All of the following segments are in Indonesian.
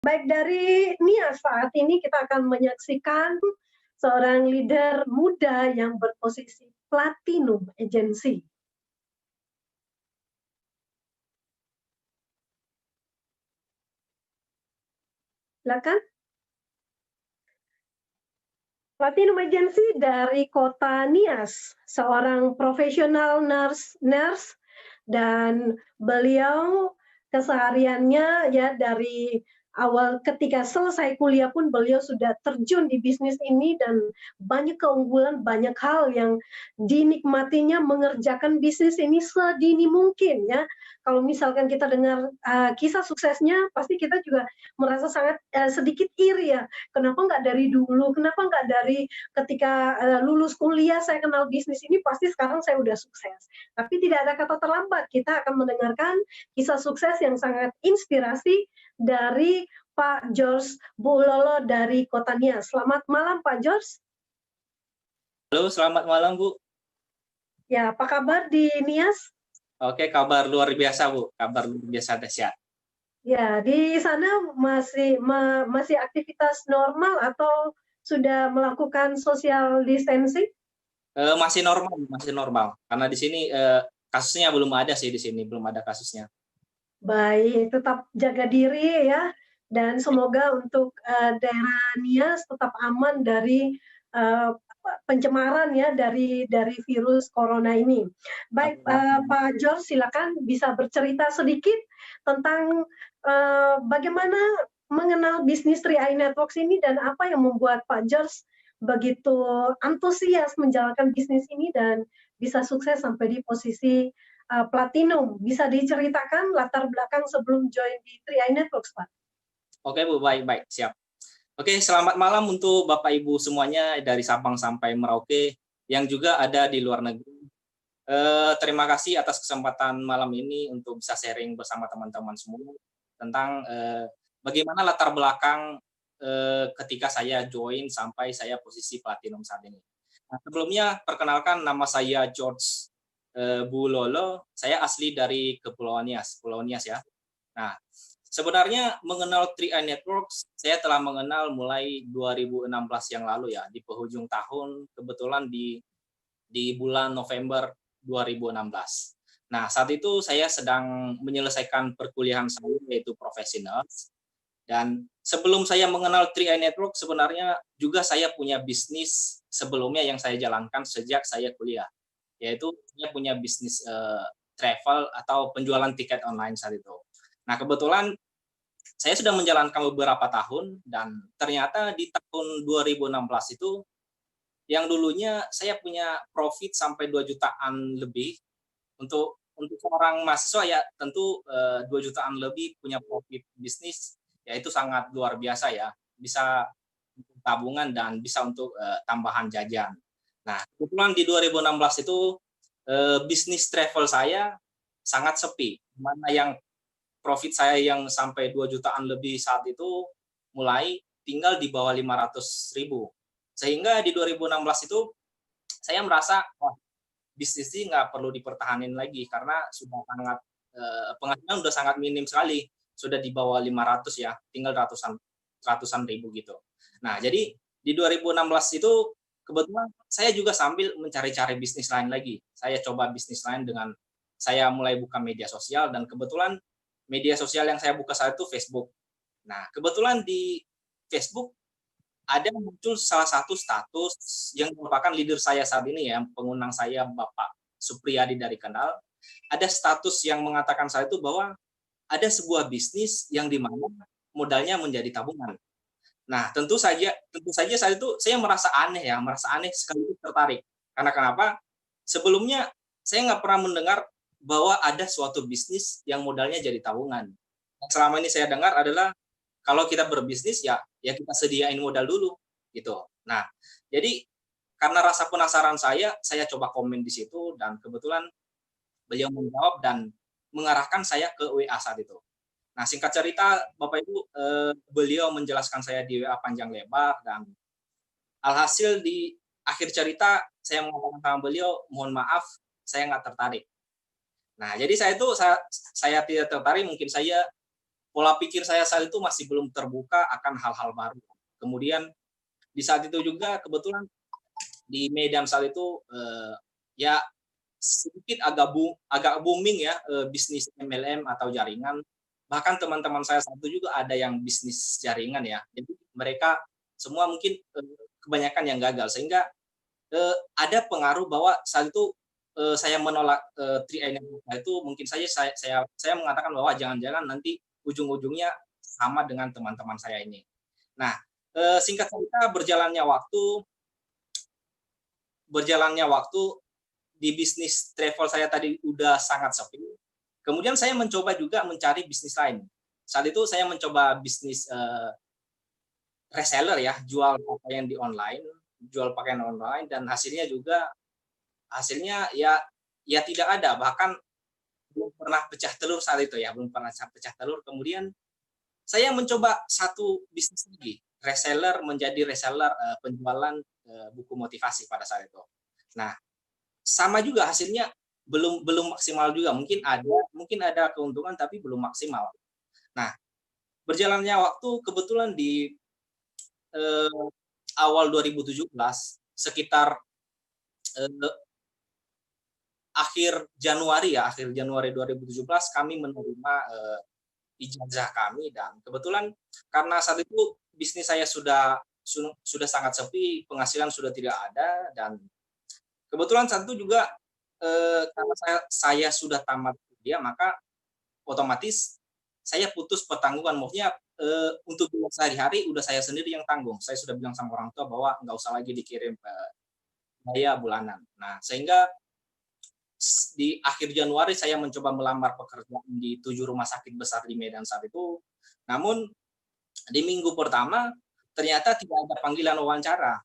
Baik, dari Nia saat ini kita akan menyaksikan seorang leader muda yang berposisi platinum agency. Silakan. Platinum Agency dari kota Nias, seorang profesional nurse dan beliau kesehariannya ya dari awal ketika selesai kuliah pun beliau sudah terjun di bisnis ini dan banyak keunggulan, banyak hal yang dinikmatinya mengerjakan bisnis ini sedini mungkin ya. Kalau misalkan kita dengar kisah suksesnya, pasti kita juga merasa sangat sedikit iri ya. Kenapa nggak dari dulu? Kenapa nggak dari ketika lulus kuliah saya kenal bisnis ini? Pasti sekarang saya udah sukses. Tapi tidak ada kata terlambat. Kita akan mendengarkan kisah sukses yang sangat inspirasi dari Pak George Bulolo dari Kota Nias. Selamat malam Pak George. Halo, selamat malam Bu. Ya, apa kabar di Nias? Oke, kabar luar biasa Bu, kabar luar biasa dahsyat. Ya, di sana masih aktivitas normal atau sudah melakukan social distancing? Masih normal, karena di sini kasusnya belum ada sih di sini, belum ada kasusnya. Baik, tetap jaga diri ya, dan semoga untuk daerah Nias tetap aman dari pencemaran ya dari virus corona ini. Baik, Pak George, silakan bisa bercerita sedikit tentang bagaimana mengenal bisnis 3i Networks ini dan apa yang membuat Pak George begitu antusias menjalankan bisnis ini dan bisa sukses sampai di posisi platinum. Bisa diceritakan latar belakang sebelum join di 3i Networks, Pak? Oke Bu, baik, siap. Oke, selamat malam untuk Bapak Ibu semuanya dari Sabang sampai Merauke yang juga ada di luar negeri. Terima kasih atas kesempatan malam ini untuk bisa sharing bersama teman-teman semua tentang bagaimana latar belakang ketika saya join sampai saya posisi platinum saat ini. Nah, sebelumnya perkenalkan, nama saya George Bulolo, saya asli dari Kepulauan Nias ya. Nah, sebenarnya mengenal 3i Networks, saya telah mengenal mulai 2016 yang lalu ya, di penghujung tahun, kebetulan di bulan November 2016. Nah, saat itu saya sedang menyelesaikan perkuliahan saya, yaitu profesional. Dan sebelum saya mengenal 3i Network, sebenarnya juga saya punya bisnis sebelumnya yang saya jalankan sejak saya kuliah, yaitu saya punya bisnis travel atau penjualan tiket online saat itu. Nah, kebetulan saya sudah menjalankan beberapa tahun dan ternyata di tahun 2016 itu yang dulunya saya punya profit sampai 2 jutaan lebih untuk seorang mahasiswa ya tentu 2 jutaan lebih punya profit bisnis ya itu sangat luar biasa ya, bisa tabungan dan bisa untuk tambahan jajan. Nah, kebetulan di 2016 itu bisnis travel saya sangat sepi, mana yang profit saya yang sampai 2 jutaan lebih saat itu mulai tinggal di bawah 500.000. Sehingga di 2016 itu saya merasa wah bisnis ini nggak perlu dipertahanin lagi karena sudah sangat penghasilan sudah sangat minim sekali, sudah di bawah 500 ya, tinggal ratusan ribu gitu. Nah, jadi di 2016 itu kebetulan saya juga sambil mencari-cari bisnis lain lagi. Saya coba bisnis lain dengan saya mulai buka media sosial dan kebetulan media sosial yang saya buka saat itu Facebook. Nah, kebetulan di Facebook ada muncul salah satu status yang merupakan leader saya saat ini ya, pengundang saya Bapak Supriyadi dari Kendal. Ada status yang mengatakan saya itu bahwa ada sebuah bisnis yang di mana modalnya menjadi tabungan. Nah, tentu saja saat itu saya merasa aneh sekaligus tertarik. Karena kenapa? Sebelumnya saya nggak pernah mendengar bahwa ada suatu bisnis yang modalnya jadi tabungan. Yang selama ini saya dengar adalah kalau kita berbisnis ya kita sediain modal dulu gitu. Nah, jadi karena rasa penasaran saya coba komen di situ dan kebetulan beliau menjawab dan mengarahkan saya ke WA saat itu. Nah, singkat cerita Bapak Ibu, beliau menjelaskan saya di WA panjang lebar dan alhasil di akhir cerita saya mengatakan sama beliau, mohon maaf saya nggak tertarik. Nah, jadi saya tidak tertarik, mungkin saya pola pikir saya saat itu masih belum terbuka akan hal-hal baru. Kemudian di saat itu juga kebetulan di Medan saat itu ya sedikit agak booming ya bisnis MLM atau jaringan. Bahkan teman-teman saya satu juga ada yang bisnis jaringan ya. Jadi mereka semua mungkin kebanyakan yang gagal, sehingga ada pengaruh bahwa saat itu saya menolak 3M itu, mungkin saja saya mengatakan bahwa jangan-jangan nanti ujung-ujungnya sama dengan teman-teman saya ini. Nah, singkat cerita berjalannya waktu di bisnis travel saya tadi udah sangat sepi. Kemudian saya mencoba juga mencari bisnis lain. Saat itu saya mencoba bisnis reseller ya, jual pakaian online, dan hasilnya ya tidak ada, bahkan belum pernah pecah telur saat itu ya, belum pernah pecah telur. Kemudian saya mencoba satu bisnis lagi, menjadi reseller penjualan buku motivasi pada saat itu. Nah, sama juga hasilnya belum maksimal juga, mungkin ada keuntungan tapi belum maksimal. Nah, berjalannya waktu kebetulan di awal 2017, sekitar akhir Januari 2017, kami menerima ijazah kami, dan kebetulan karena saat itu bisnis saya sudah sangat sepi, penghasilan sudah tidak ada, dan kebetulan saat itu juga karena saya sudah tamat kuliah, maka otomatis saya putus pertanggungan, maksudnya untuk biaya sehari-hari udah saya sendiri yang tanggung. Saya sudah bilang sama orang tua bahwa nggak usah lagi dikirim biaya bulanan. Nah, sehingga di akhir Januari saya mencoba melamar pekerjaan di 7 rumah sakit besar di Medan saat itu. Namun di minggu pertama ternyata tidak ada panggilan wawancara.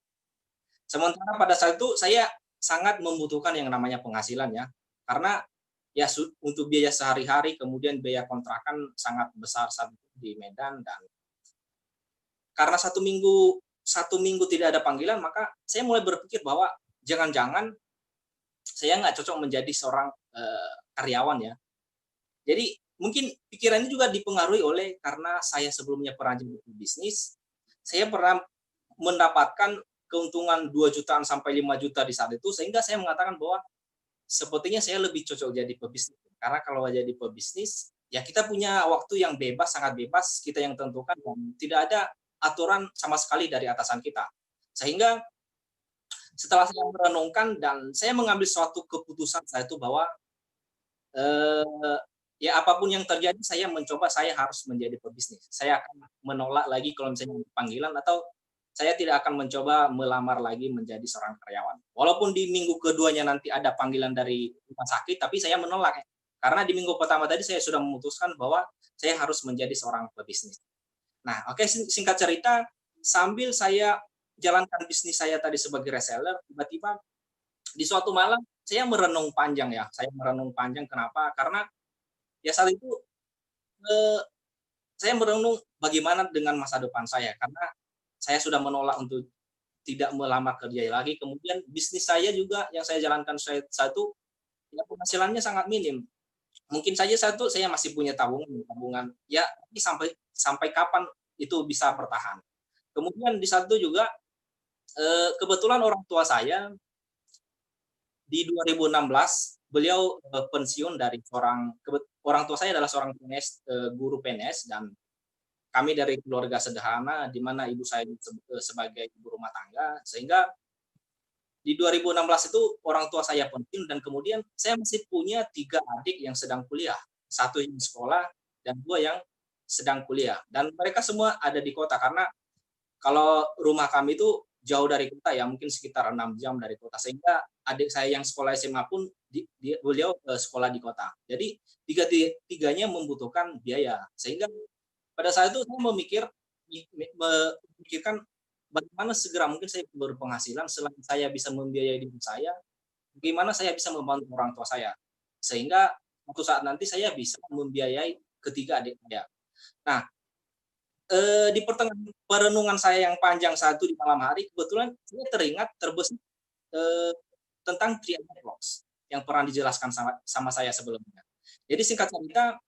Sementara pada saat itu saya sangat membutuhkan yang namanya penghasilan ya, karena ya untuk biaya sehari-hari, kemudian biaya kontrakan sangat besar saat itu di Medan, dan karena satu minggu tidak ada panggilan, maka saya mulai berpikir bahwa jangan-jangan saya nggak cocok menjadi seorang karyawan ya. Jadi mungkin pikiran ini juga dipengaruhi oleh karena saya sebelumnya pernah jadi bisnis, saya pernah mendapatkan keuntungan 2 jutaan sampai 5 juta di saat itu, sehingga saya mengatakan bahwa sepertinya saya lebih cocok jadi pebisnis. Karena kalau jadi pebisnis, ya kita punya waktu yang bebas, sangat bebas, kita yang tentukan, dan tidak ada aturan sama sekali dari atasan kita. Sehingga setelah saya merenungkan dan saya mengambil suatu keputusan saya itu bahwa ya apapun yang terjadi, saya harus menjadi pebisnis. Saya akan menolak lagi kalau misalnya panggilan, atau saya tidak akan mencoba melamar lagi menjadi seorang karyawan. Walaupun di minggu keduanya nanti ada panggilan dari rumah sakit, tapi saya menolak. Karena di minggu pertama tadi saya sudah memutuskan bahwa saya harus menjadi seorang pebisnis. Nah, oke, singkat cerita, sambil saya jalankan bisnis saya tadi sebagai reseller, tiba-tiba di suatu malam saya merenung panjang ya. Saya merenung panjang, kenapa? Karena ya saat itu saya merenung bagaimana dengan masa depan saya, karena saya sudah menolak untuk tidak melamar kerja lagi. Kemudian bisnis saya juga yang saya jalankan saat itu, ya penghasilannya sangat minim. Mungkin saja saat itu saya masih punya tabungan, ya sampai kapan itu bisa bertahan. Kemudian di saat itu juga kebetulan orang tua saya di 2016 beliau pensiun dari orang tua saya adalah seorang guru PNS, dan kami dari keluarga sederhana, di mana ibu saya sebagai ibu rumah tangga, sehingga di 2016 itu orang tua saya pensiun, dan kemudian saya masih punya 3 adik yang sedang kuliah, 1 yang sekolah dan 2 yang sedang kuliah, dan mereka semua ada di kota, karena kalau rumah kami itu jauh dari kota ya, mungkin sekitar 6 jam dari kota, sehingga adik saya yang sekolah SMA pun beliau sekolah di kota. Jadi tiga-tiganya membutuhkan biaya, sehingga pada saat itu saya memikirkan bagaimana segera mungkin saya berpenghasilan, selain saya bisa membiayai diri saya, bagaimana saya bisa membantu orang tua saya, sehingga suatu saat nanti saya bisa membiayai ketiga adik saya. Nah, di pertengahan perenungan saya yang panjang saat itu di malam hari, kebetulan saya terbesit tentang 3 blocks yang pernah dijelaskan sama saya sebelumnya. Jadi singkat cerita,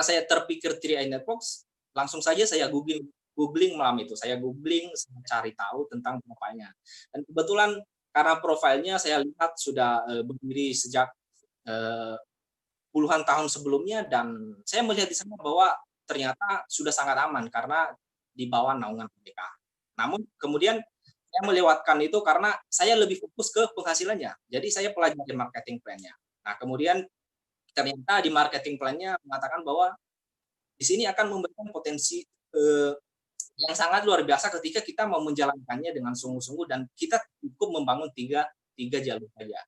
saya terpikir 3i Networks, langsung saja saya googling malam itu. Saya googling, saya cari tahu tentang bapaknya. Dan kebetulan karena profilnya saya lihat sudah berdiri sejak puluhan tahun sebelumnya, dan saya melihat di sana bahwa ternyata sudah sangat aman karena di bawah naungan BPK. Namun kemudian saya melewatkan itu karena saya lebih fokus ke penghasilannya. Jadi saya pelajari marketing plan-nya. Nah, kemudian ternyata di marketing plan-nya mengatakan bahwa di sini akan memberikan potensi yang sangat luar biasa ketika kita mau menjalankannya dengan sungguh-sungguh dan kita cukup membangun tiga jalur saja.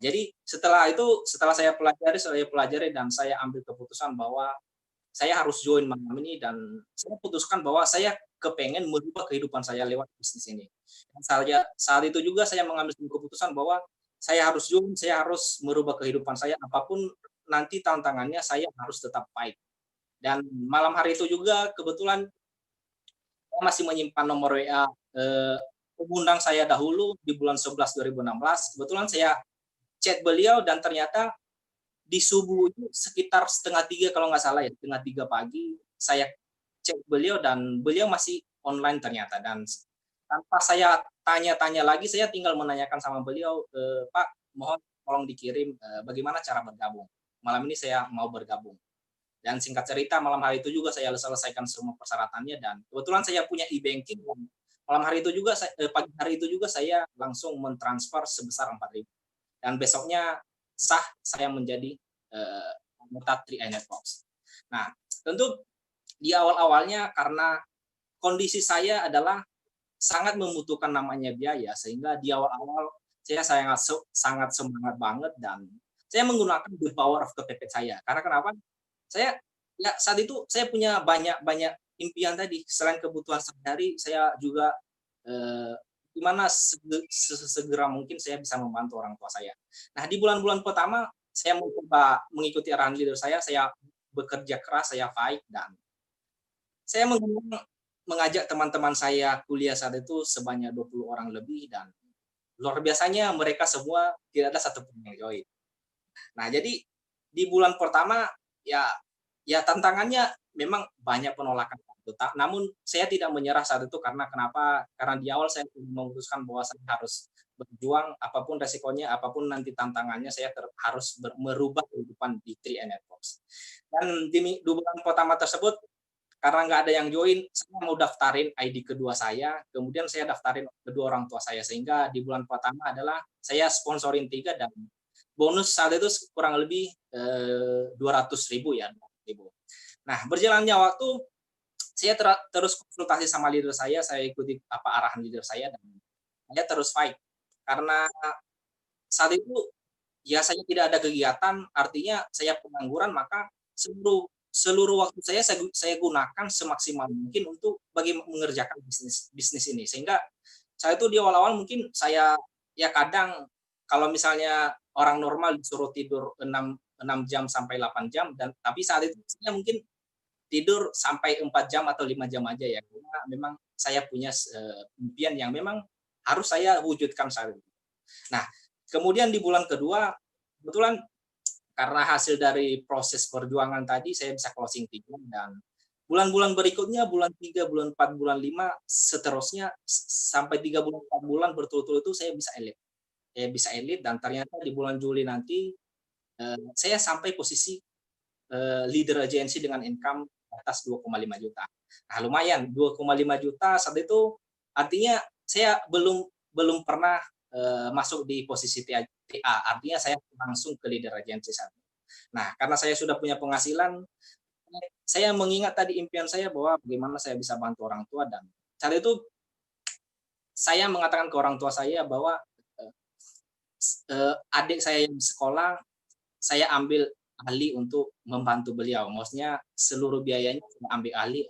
Jadi setelah saya pelajari dan saya ambil keputusan bahwa saya harus join malam ini, dan saya putuskan bahwa saya kepengen merubah kehidupan saya lewat bisnis ini. Dan saat itu juga saya mengambil keputusan bahwa saya harus join, saya harus merubah kehidupan saya, apapun nanti tantangannya saya harus tetap fight. Dan malam hari itu juga kebetulan saya masih menyimpan nomor WA pengundang saya dahulu di bulan 11 2016. Kebetulan saya chat beliau dan ternyata di subuh itu sekitar 2:30 kalau nggak salah ya, 2:30 pagi saya chat beliau dan beliau masih online ternyata. Dan tanpa saya tanya-tanya lagi, saya tinggal menanyakan sama beliau, Pak, mohon tolong dikirim bagaimana cara bergabung. Malam ini saya mau bergabung. Dan singkat cerita malam hari itu juga saya selesaikan semua persyaratannya, dan kebetulan saya punya e-banking, dan malam hari itu juga pagi hari itu juga saya langsung mentransfer sebesar 4.000. Dan besoknya sah saya menjadi anggota 3i Networks. Nah, tentu di awal-awalnya karena kondisi saya adalah sangat membutuhkan namanya biaya, sehingga di awal-awal saya sangat semangat banget, dan saya menggunakan the power of kepepet saya. Karena kenapa? Saya ya saat itu saya punya banyak impian tadi. Selain kebutuhan sehari-hari, saya juga gimana segera mungkin saya bisa membantu orang tua saya. Nah, di bulan-bulan pertama saya mencoba mengikuti arahan leader saya bekerja keras, saya fight, dan saya mengajak teman-teman saya kuliah saat itu sebanyak 20 orang lebih, dan luar biasanya mereka semua tidak ada satupun yang join. Nah, jadi di bulan pertama ya tantangannya memang banyak penolakan. Namun saya tidak menyerah saat itu karena kenapa? Karena di awal saya memutuskan bahwa saya harus berjuang, apapun resikonya, apapun nanti tantangannya, saya harus merubah kehidupan di 3i Networks. Dan di bulan pertama tersebut, karena nggak ada yang join, saya mau daftarin ID kedua saya, kemudian saya daftarin kedua orang tua saya, sehingga di bulan pertama adalah saya sponsorin 3, dan bonus saat itu kurang lebih 200.000 ya. Nah, berjalannya waktu, saya terus konsultasi sama leader saya ikuti apa arahan leader saya, dan saya terus fight. Karena saat itu ya saya tidak ada kegiatan, artinya saya pengangguran, maka seluruh waktu saya gunakan semaksimal mungkin untuk mengerjakan bisnis ini. Sehingga saya itu di awal-awal mungkin saya ya kadang kalau misalnya orang normal disuruh tidur 6 jam sampai 8 jam, dan tapi saat itu saya mungkin tidur sampai 4 jam atau 5 jam aja ya, karena memang saya punya impian yang memang harus saya wujudkan saat itu. Nah, kemudian di bulan kedua, kebetulan karena hasil dari proses perjuangan tadi, saya bisa closing 3, dan bulan-bulan berikutnya, bulan 3, bulan 4, bulan 5, seterusnya sampai 3 bulan, 4 bulan berturut-turut itu saya bisa elite. Dan ternyata di bulan Juli nanti, saya sampai posisi leader agensi dengan income atas 2,5 juta. Nah, lumayan 2,5 juta saat itu, artinya saya belum pernah masuk di posisi TA, artinya saya langsung ke leader agensi saat itu. Nah, karena saya sudah punya penghasilan, saya mengingat tadi impian saya bahwa bagaimana saya bisa bantu orang tua, dan saat itu saya mengatakan ke orang tua saya bahwa adik saya yang sekolah, saya ambil ahli untuk membantu beliau. Maksudnya seluruh biayanya saya ambil ahli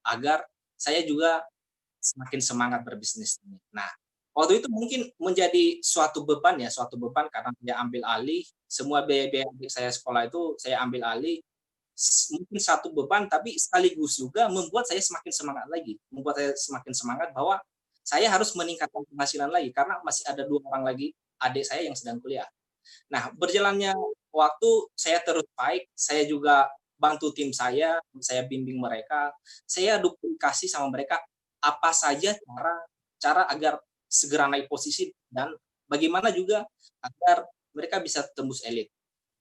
agar saya juga semakin semangat berbisnis ini. Nah, waktu itu mungkin menjadi suatu beban karena saya ambil alih semua biaya-biaya adik saya sekolah itu, saya ambil alih, mungkin satu beban, tapi sekaligus juga membuat saya semakin semangat bahwa saya harus meningkatkan penghasilan lagi karena masih ada 2 orang lagi adik saya yang sedang kuliah. Nah, berjalannya waktu saya terus baik, saya juga bantu tim saya bimbing mereka, saya duplikasi sama mereka apa saja cara agar segera naik posisi dan bagaimana juga agar mereka bisa tembus elit.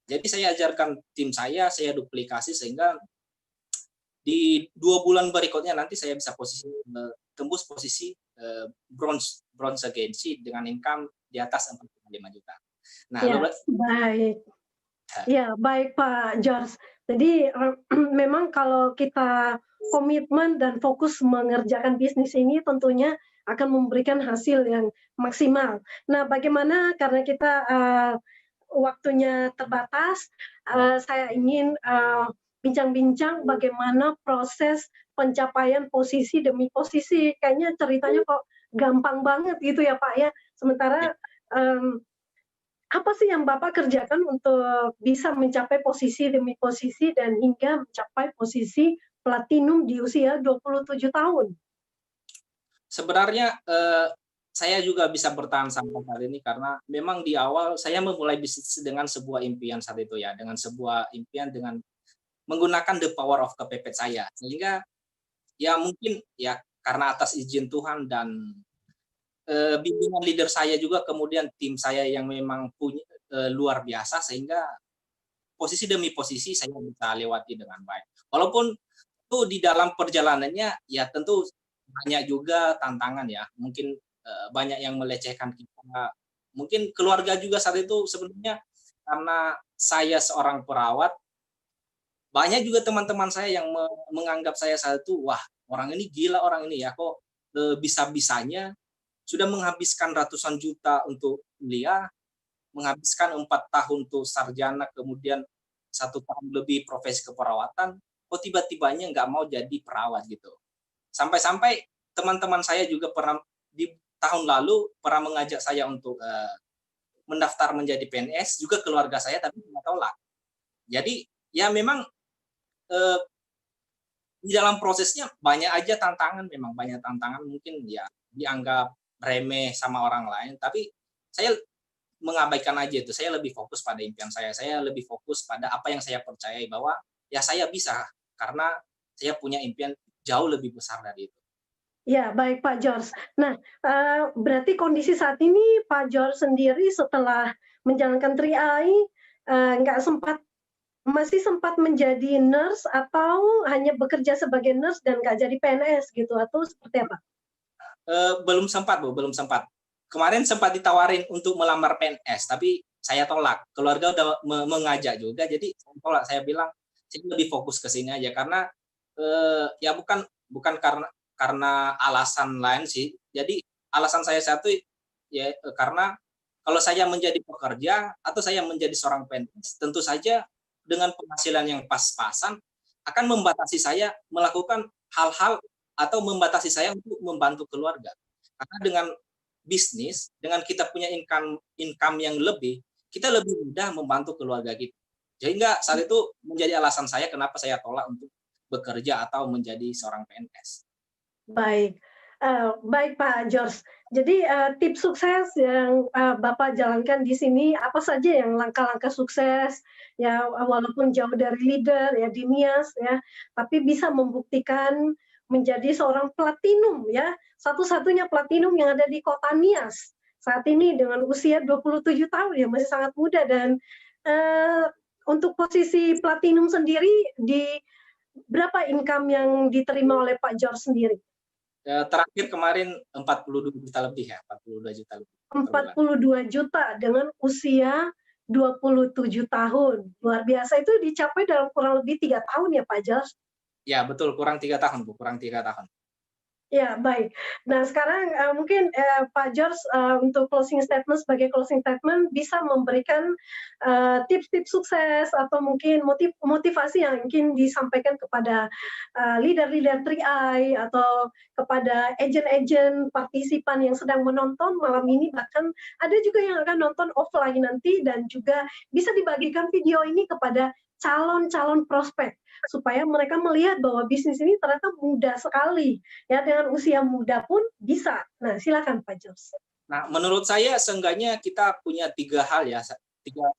Jadi saya ajarkan tim saya duplikasi sehingga di 2 bulan berikutnya nanti saya bisa tembus posisi bronze agency dengan income di atas 45 juta. Nah, ya, baik. Ya, baik Pak George. Jadi memang kalau kita komitmen dan fokus mengerjakan bisnis ini tentunya akan memberikan hasil yang maksimal. Nah, bagaimana karena kita waktunya terbatas, saya ingin bincang-bincang bagaimana proses pencapaian posisi demi posisi. Kayaknya ceritanya kok gampang banget gitu ya Pak ya. Sementara apa sih yang Bapak kerjakan untuk bisa mencapai posisi demi posisi dan hingga mencapai posisi platinum di usia 27 tahun? Sebenarnya saya juga bisa bertahan sampai saat ini karena memang di awal saya memulai bisnis dengan sebuah impian saat itu ya, dengan sebuah impian dengan menggunakan the power of kepepet saya. Sehingga ya mungkin ya karena atas izin Tuhan dan bimbingan leader saya juga, kemudian tim saya yang memang punya luar biasa sehingga posisi demi posisi saya bisa lewati dengan baik. Walaupun itu di dalam perjalanannya ya tentu banyak juga tantangan ya. Mungkin banyak yang melecehkan kita. Mungkin keluarga juga saat itu sebenarnya karena saya seorang perawat, banyak juga teman-teman saya yang menganggap saya saat itu, wah orang ini gila orang ini ya, kok bisa-bisanya sudah menghabiskan ratusan juta untuk kuliah, menghabiskan 4 tahun untuk sarjana, kemudian 1 tahun lebih profesi keperawatan, kok tiba-tibanya nggak mau jadi perawat gitu. Sampai-sampai teman-teman saya juga pernah di tahun lalu pernah mengajak saya untuk mendaftar menjadi PNS, juga keluarga saya tapi nggak tolak. Jadi ya memang di dalam prosesnya banyak aja tantangan, memang banyak tantangan mungkin ya dianggap remeh sama orang lain, tapi saya mengabaikan aja itu. Saya lebih fokus pada impian saya lebih fokus pada apa yang saya percayai bahwa ya saya bisa karena saya punya impian jauh lebih besar dari itu. Ya, baik Pak George. Nah, berarti kondisi saat ini Pak George sendiri setelah menjalankan 3i masih sempat menjadi nurse atau hanya bekerja sebagai nurse dan nggak jadi PNS gitu atau seperti apa? Belum sempat Bu, belum sempat. Kemarin sempat ditawarin untuk melamar PNS, tapi saya tolak. Keluarga udah mengajak juga, jadi saya tolak. Saya bilang saya lebih fokus ke sini aja karena ya bukan karena alasan lain sih. Jadi alasan saya satu ya karena kalau saya menjadi pekerja atau saya menjadi seorang PNS, tentu saja dengan penghasilan yang pas-pasan akan membatasi saya melakukan hal-hal atau membatasi saya untuk membantu keluarga. Karena dengan bisnis, dengan kita punya income yang lebih, kita lebih mudah membantu keluarga kita. Sehingga saat itu menjadi alasan saya kenapa saya tolak untuk bekerja atau menjadi seorang PNS. Baik, baik Pak George. Jadi tips sukses yang Bapak jalankan di sini apa saja yang langkah-langkah sukses ya walaupun jauh dari leader ya di NIAS ya, tapi bisa membuktikan menjadi seorang platinum ya, satu-satunya platinum yang ada di kota NIAS saat ini dengan usia 27 tahun ya masih sangat muda dan untuk posisi platinum sendiri di berapa income yang diterima oleh Pak George sendiri? Terakhir kemarin 42 juta lebih ya, 42 juta lebih. 42 juta dengan usia 27 tahun. Luar biasa, itu dicapai dalam kurang lebih 3 tahun ya Pak George? Ya betul, kurang 3 tahun Bu, kurang 3 tahun. Ya, baik. Nah, sekarang mungkin Pak George untuk closing statement, sebagai closing statement bisa memberikan tips-tips sukses atau mungkin motivasi yang mungkin disampaikan kepada leader-leader 3i atau kepada agent-agent partisipan yang sedang menonton malam ini, bahkan ada juga yang akan nonton offline nanti dan juga bisa dibagikan video ini kepada calon-calon prospek supaya mereka melihat bahwa bisnis ini ternyata mudah sekali ya, dengan usia muda pun bisa. Nah, silakan Pak George. Nah, menurut saya seenggaknya kita punya 3 hal ya,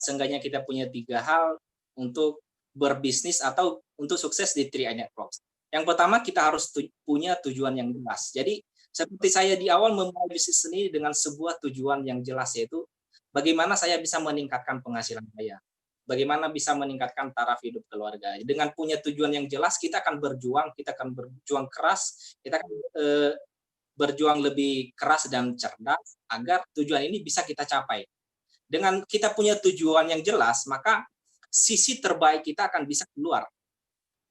seenggaknya kita punya 3 hal untuk berbisnis atau untuk sukses di 3i Networks. Yang pertama kita harus punya tujuan yang jelas. Jadi seperti saya di awal memulai bisnis ini dengan sebuah tujuan yang jelas, yaitu bagaimana saya bisa meningkatkan penghasilan saya, bagaimana bisa meningkatkan taraf hidup keluarga. Dengan punya tujuan yang jelas, kita akan berjuang keras, kita akan berjuang lebih keras dan cerdas agar tujuan ini bisa kita capai. Dengan kita punya tujuan yang jelas, maka sisi terbaik kita akan bisa keluar.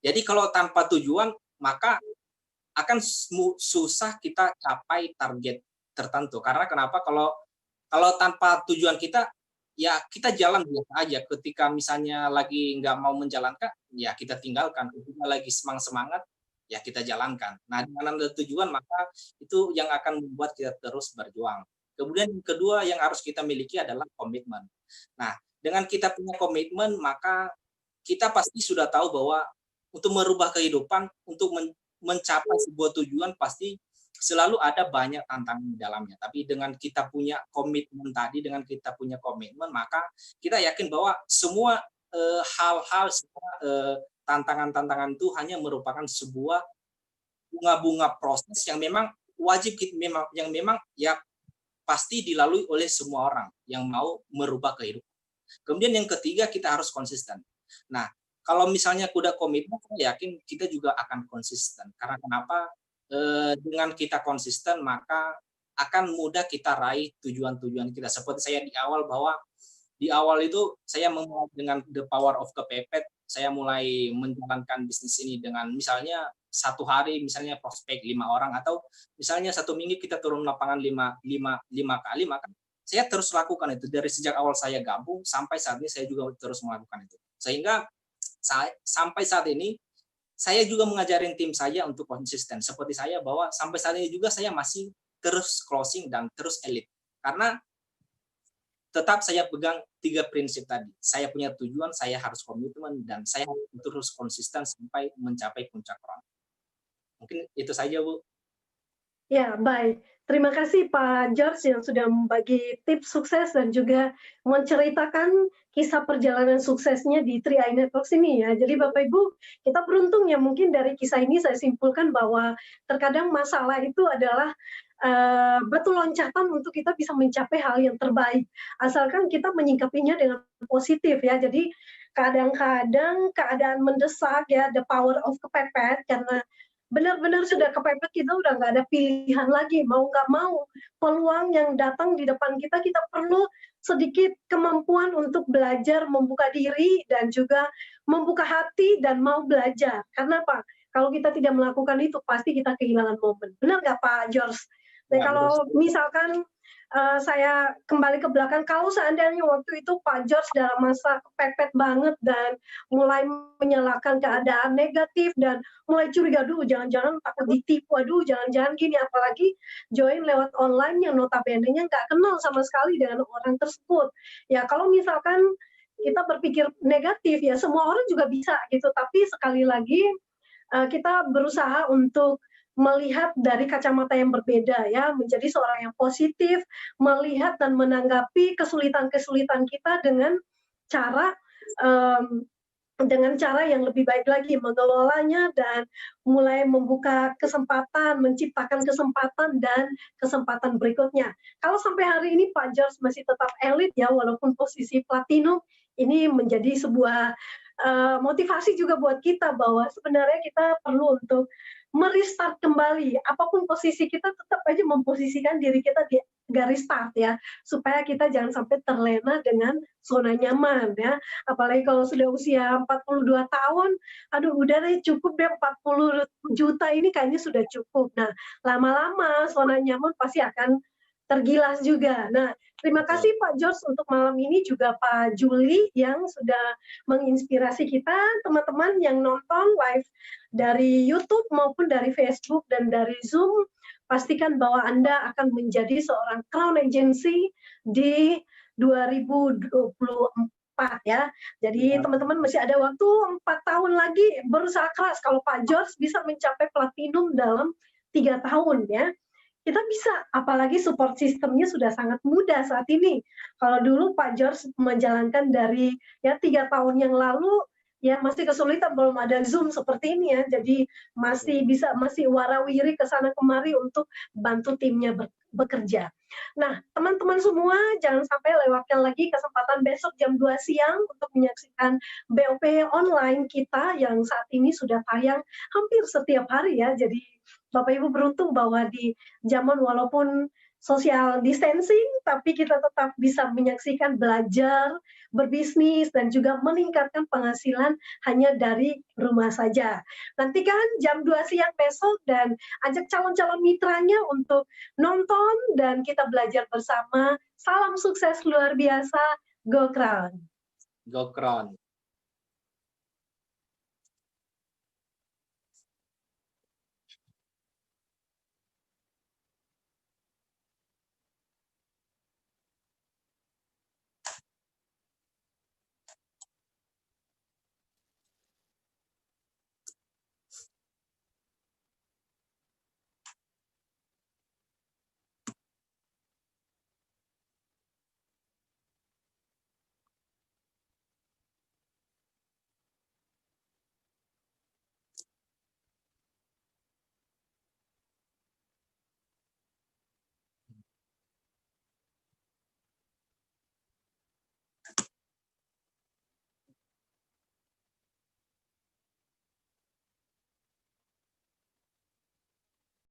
Jadi kalau tanpa tujuan, maka akan susah kita capai target tertentu. Karena kenapa? Kalau tanpa tujuan kita, ya kita jalan biasa aja. Ketika misalnya lagi nggak mau menjalankan, ya kita tinggalkan. Ketika lagi semangat, ya kita jalankan. Nah, dengan ada tujuan, maka itu yang akan membuat kita terus berjuang. Kemudian yang kedua yang harus kita miliki adalah komitmen. Nah, dengan kita punya komitmen, maka kita pasti sudah tahu bahwa untuk merubah kehidupan, untuk mencapai sebuah tujuan, pasti selalu ada banyak tantangan di dalamnya. Tapi dengan kita punya komitmen tadi, dengan kita punya komitmen, maka kita yakin bahwa semua hal-hal, semua tantangan-tantangan itu hanya merupakan sebuah bunga-bunga proses yang memang wajib, yang memang ya pasti dilalui oleh semua orang yang mau merubah kehidupan. Kemudian yang ketiga, kita harus konsisten. Nah, kalau misalnya udah komitmen, saya yakin kita juga akan konsisten. Karena kenapa? Dengan kita konsisten, maka akan mudah kita raih tujuan-tujuan kita. Seperti saya di awal, bahwa di awal itu saya memulai dengan the power of kepepet. Saya mulai menjalankan bisnis ini dengan misalnya satu hari misalnya prospek 5 orang, atau misalnya satu minggu kita turun lapangan 5 kali, maka saya terus lakukan itu dari sejak awal saya gabung sampai saat ini. Saya juga terus melakukan itu, sehingga sampai saat ini saya juga mengajarin tim saya untuk konsisten seperti saya, bahwa sampai saat ini juga saya masih terus closing dan terus elite, karena tetap saya pegang 3 prinsip tadi. Saya punya tujuan, saya harus komitmen, dan saya harus terus konsisten sampai mencapai puncak run. Mungkin itu saja, Bu. Ya, baik. Terima kasih Pak George yang sudah membagi tips sukses dan juga menceritakan kisah perjalanan suksesnya di 3i Networks ini ya. Jadi Bapak Ibu, kita beruntung ya, mungkin dari kisah ini saya simpulkan bahwa terkadang masalah itu adalah batu loncatan untuk kita bisa mencapai hal yang terbaik. Asalkan kita menyingkapinya dengan positif ya. Jadi kadang-kadang keadaan mendesak ya, the power of kepepet, karena benar-benar sudah kepepet, kita udah nggak ada pilihan lagi, mau nggak mau peluang yang datang di depan kita, kita perlu sedikit kemampuan untuk belajar membuka diri dan juga membuka hati dan mau belajar. Karena apa? Kalau kita tidak melakukan itu, pasti kita kehilangan momen. Benar nggak Pak George? Dan kalau misalkan saya kembali ke belakang, kalau seandainya waktu itu Pak George dalam masa kepepet banget dan mulai menyalahkan keadaan negatif dan mulai curiga, aduh jangan-jangan takut ditipu, aduh jangan-jangan gini, apalagi join lewat online yang notabene-nya nggak kenal sama sekali dengan orang tersebut. Ya kalau misalkan kita berpikir negatif, ya semua orang juga bisa gitu, tapi sekali lagi kita berusaha untuk melihat dari kacamata yang berbeda ya, menjadi seorang yang positif, melihat dan menanggapi kesulitan-kesulitan kita dengan cara yang lebih baik lagi mengelolanya, dan mulai membuka kesempatan, menciptakan kesempatan dan kesempatan berikutnya. Kalau sampai hari ini Pak George masih tetap elit ya, walaupun posisi platinum, ini menjadi sebuah motivasi juga buat kita bahwa sebenarnya kita perlu untuk merestart kembali. Apapun posisi kita, tetap aja memposisikan diri kita di garis start ya, supaya kita jangan sampai terlena dengan zona nyaman ya. Apalagi kalau sudah usia 42 tahun, aduh udah deh cukup deh, 40 juta ini kayaknya sudah cukup. Nah, lama-lama zona nyaman pasti akan tergilas juga. Nah, terima kasih Pak George untuk malam ini, juga Pak Juli yang sudah menginspirasi kita, teman-teman yang nonton live dari YouTube maupun dari Facebook dan dari Zoom. Pastikan bahwa Anda akan menjadi seorang Crown Agency di 2024 ya. Jadi teman-teman masih ada waktu 4 tahun lagi, berusaha keras. Kalau Pak George bisa mencapai platinum dalam 3 tahun ya, kita bisa, apalagi support sistemnya sudah sangat mudah saat ini. Kalau dulu Pak George menjalankan dari ya 3 tahun yang lalu, ya masih kesulitan, belum ada Zoom seperti ini ya, jadi masih warawiri ke sana kemari untuk bantu timnya bekerja. Nah, teman-teman semua jangan sampai lewatkan lagi kesempatan besok jam 2 siang untuk menyaksikan BOP online kita yang saat ini sudah tayang hampir setiap hari ya. Jadi Bapak Ibu beruntung bahwa di zaman walaupun social distancing, tapi kita tetap bisa menyaksikan, belajar, berbisnis, dan juga meningkatkan penghasilan hanya dari rumah saja. Nantikan jam 2 siang besok dan ajak calon-calon mitranya untuk nonton dan kita belajar bersama. Salam sukses luar biasa, Go Crown! Go Crown!